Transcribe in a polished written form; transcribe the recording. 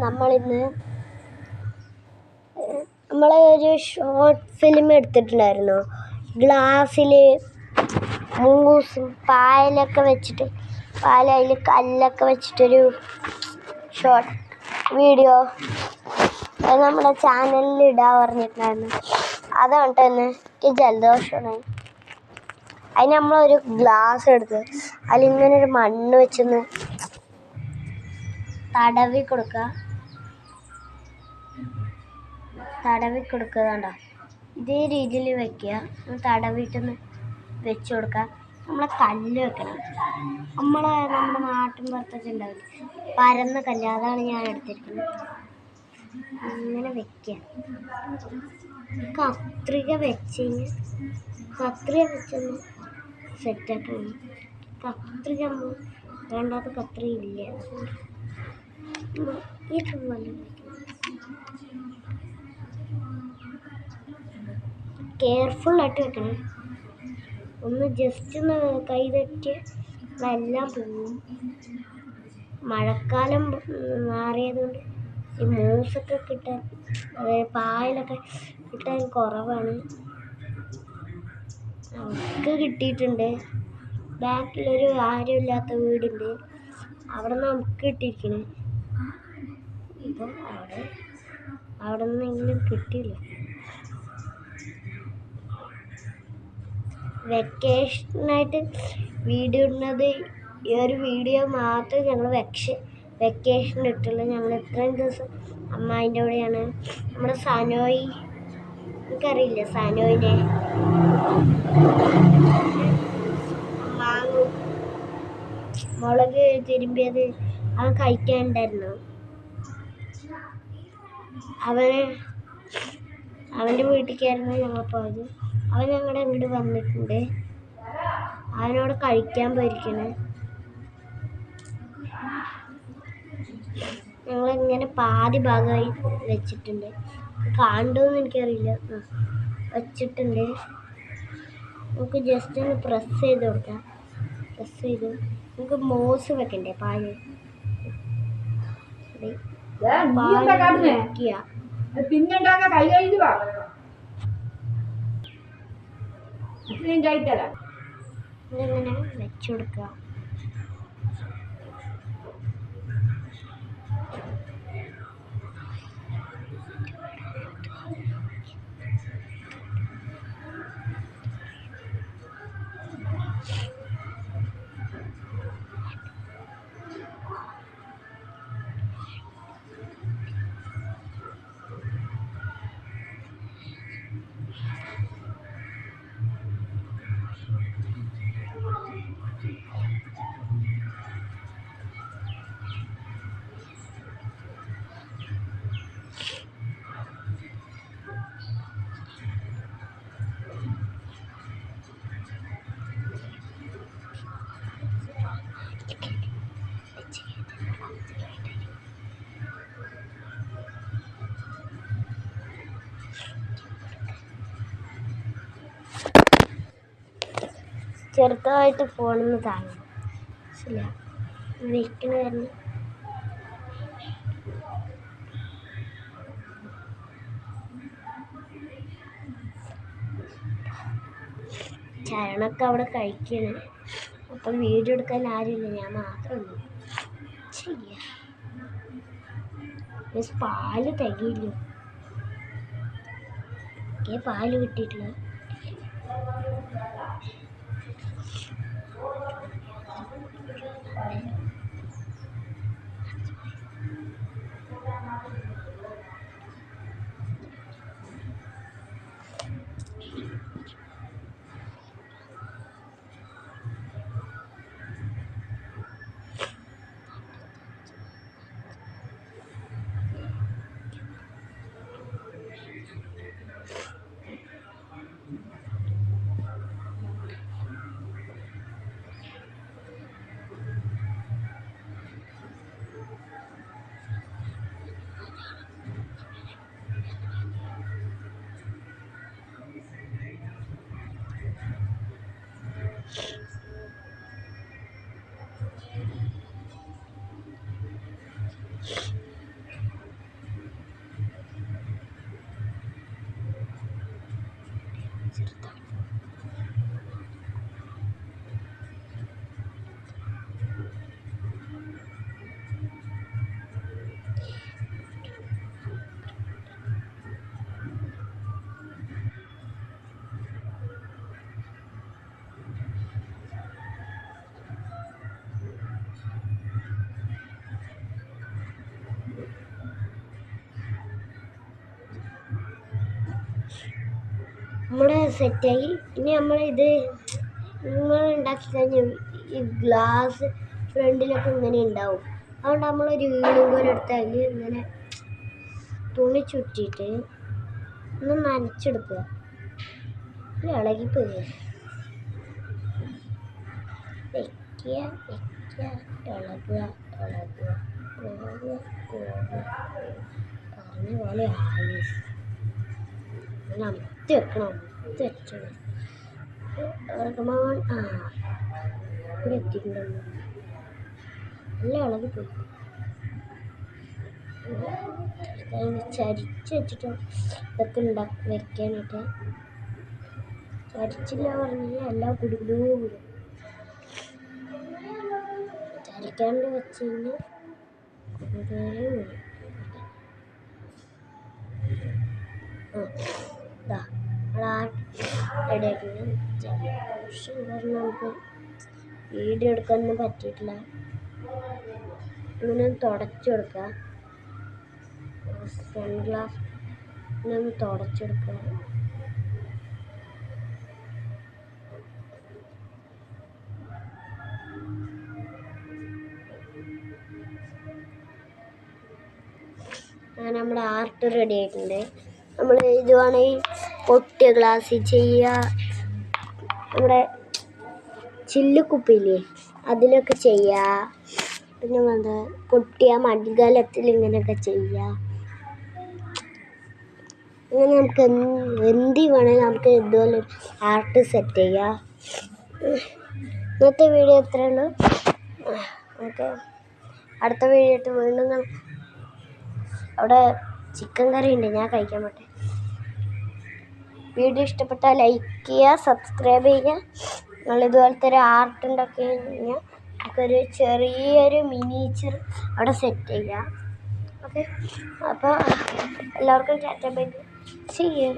നമ്മളിന്ന് ഒരു short film എടുത്തിട്ടുണ്ടായിരുന്നു. ഗ്ലാസ്സിൽ മൂങ്ങൂസും പായലൊക്കെ വെച്ചിട്ട് അതിൽ കല്ലൊക്കെ വെച്ചിട്ടൊരു ഷോർട്ട് വീഡിയോ അത് നമ്മുടെ ചാനലിൽ ഇടാൻ പറഞ്ഞിട്ടുണ്ടായിരുന്നു. അതുകൊണ്ട് തന്നെ എനിക്ക് ജലദോഷമാണ്. അതിന് നമ്മളൊരു ഗ്ലാസ് എടുത്ത് അതിലിങ്ങനെ ഒരു മണ്ണ് വെച്ചൊന്ന് തടവി കൊടുക്കുക കണ്ടോ. ഇതേ രീതിയിൽ വെക്കുക. തടവിട്ടൊന്ന് വെച്ച് കൊടുക്കുക. നമ്മളെ കല്ല് വെക്കണം. നമ്മുടെ നാട്ടിൻ പുറത്തൊക്കെ ഉണ്ടാവില്ല, പരന്ന കല്ല്, അതാണ് ഞാൻ എടുത്തിരിക്കുന്നത്. ഇങ്ങനെ വെക്കുക. കത്രിക വെച്ചൊന്ന് സെറ്റാക്കണം. കത്രിക വേണ്ടാത്ത കത്രിക ഇല്ല. ഇതുപോലെ കെയർഫുള്ളായിട്ട് വെക്കണം. ഒന്ന് ജസ്റ്റ് ഒന്ന് കൈ തട്ടിയ എല്ലാം പോവും. മഴക്കാലം മാറിയതുകൊണ്ട് ഈ മൂസൊക്കെ കിട്ടാൻ, അതായത് പായലൊക്കെ കിട്ടാൻ കുറവാണ്. നമുക്ക് കിട്ടിയിട്ടുണ്ട്. ബാക്കിലൊരു ആരുമില്ലാത്ത വീടുണ്ട്, അവിടെ നിന്ന് നമുക്ക് കിട്ടിയിരിക്കണ്. ഇപ്പം അവിടെ നിന്നെങ്കിലും കിട്ടിയില്ല. വെക്കേഷനായിട്ട് വീഡിയോ ഇടുന്നത് ഈ ഒരു വീഡിയോ മാത്രമേ ഞങ്ങൾ വെക്കേഷൻ ഇട്ടുള്ളൂ. ഞങ്ങൾ ഇത്രയും ദിവസം അമ്മായിൻ്റെ കൂടെയാണ്. നമ്മുടെ സനോയി, എനിക്കറിയില്ല സനോയിനെ, മാങ്ങ മുളക് തിരുമ്പിയത് അവൻ കഴിക്കാനുണ്ടായിരുന്നു. അവൻ്റെ വീട്ടിലേക്കായിരുന്നു ഞങ്ങൾ പോയത്. അവൻ ഞങ്ങളുടെ അങ്ങോട്ട് വന്നിട്ടുണ്ട്. അവനോട് കഴിക്കാൻ പോയിരിക്കണേ. ഞങ്ങളിങ്ങനെ പാതി ഭാഗമായി വെച്ചിട്ടുണ്ട്. കാണുമെന്ന് എനിക്കറിയില്ല. വെച്ചിട്ടുണ്ട്. നമുക്ക് ജസ്റ്റ് ഒന്ന് പ്രസ് ചെയ്ത് കൊടുക്കാം. പ്രസ് ചെയ്ത് നമുക്ക് മോസ് വെക്കണ്ടേ, പാല് വെക്കുക. ഇങ്ങനെ വെച്ചു കൊടുക്കുക. ചെറുതായിട്ട് ഫോണിന്ന് താങ്ങും വെക്കണ കാരണം ചരണൊക്കെ അവിടെ കഴിക്കണേ. അപ്പം വീഡിയോ എടുക്കാൻ ആരുമില്ല, ഞാൻ മാത്രമേ ഉള്ളൂ. പാല് തികയില്ല. പാല് കിട്ടിയിട്ടില്ല. നമ്മൾ സെറ്റായി. ഇനി നമ്മളിത് നിങ്ങൾ ഉണ്ടാക്കി കഴിഞ്ഞാൽ ഈ ഗ്ലാസ് ഫ്രണ്ടിലൊക്കെ ഇങ്ങനെ ഉണ്ടാവും. അതുകൊണ്ട് നമ്മളൊരു വീടും പോലെ എടുത്ത് അതിൽ ഇങ്ങനെ തുണി ചുറ്റിയിട്ട് ഒന്ന് നനച്ചെടുക്കുക. ഇളകിപ്പോയി വെക്കുക ഇളകുക പറഞ്ഞ പോലെ ആയി. അങ്ങനെ അമർത്തി വെക്കണം. അമർത്തി വെച്ചത് ഇവിടെ എത്തിയിട്ടുണ്ടല്ലോ. നല്ല ഇളകിപ്പോയി. ചരിച്ച് വെച്ചിട്ട് ഇതൊക്കെ വെക്കാനായിട്ട്. ചരിച്ചില്ല പറഞ്ഞാൽ എല്ലാം കുടുകുടൂ കൂടും. ചരിക്കാണ്ട് വെച്ച് കഴിഞ്ഞാൽ കുടുകുടേ കൂടും. നമുക്ക് വീഡിയോ എടുക്കാനൊന്നും പറ്റിയിട്ടില്ല. ഇങ്ങനെ തുടച്ചു കൊടുക്കുക. സൺഗ്ലാസ് ഇങ്ങനെ തുടച്ചെടുക്കുക. അങ്ങനെ നമ്മുടെ ആർട്ട് റെഡി ആയിട്ടുണ്ട്. നമ്മൾ ഇത് വേണമെങ്കിൽ പൊട്ടിയ ഗ്ലാസ്സിൽ ചെയ്യുക. നമ്മുടെ ചില്ലുക്കുപ്പിയില്ലേ അതിലൊക്കെ ചെയ്യുക. പിന്നെ എന്താ പൊട്ടിയ മൺകലത്തിൽ ഇങ്ങനെയൊക്കെ ചെയ്യുക. അങ്ങനെ നമുക്ക് എന്ത് വേണമെങ്കിൽ നമുക്ക് ഇതുപോലെ ആർട്ട് സെറ്റ് ചെയ്യുക. ഇന്നത്തെ വീഡിയോ ഇത്രയേ ഉള്ളൂ. നമുക്ക് അടുത്ത വീഡിയോ ഇട്ട് വീണ്ടും അവിടെ ചിക്കൻ കറി ഉണ്ട്, ഞാൻ കഴിക്കാൻ പറ്റേ. വീഡിയോ ഇഷ്ടപ്പെട്ടാൽ ലൈക്ക് ചെയ്യുക, സബ്സ്ക്രൈബ് ചെയ്യുക. നമ്മളിതുപോലത്തെ ഒരു ആർട്ട് ഉണ്ടാക്കി കഴിഞ്ഞാൽ നമുക്കൊരു ചെറിയൊരു മിനിയേച്ചർ അവിടെ സെറ്റ് ചെയ്യുക. ഓക്കെ, അപ്പോൾ എല്ലാവർക്കും Tata bye bye. See you.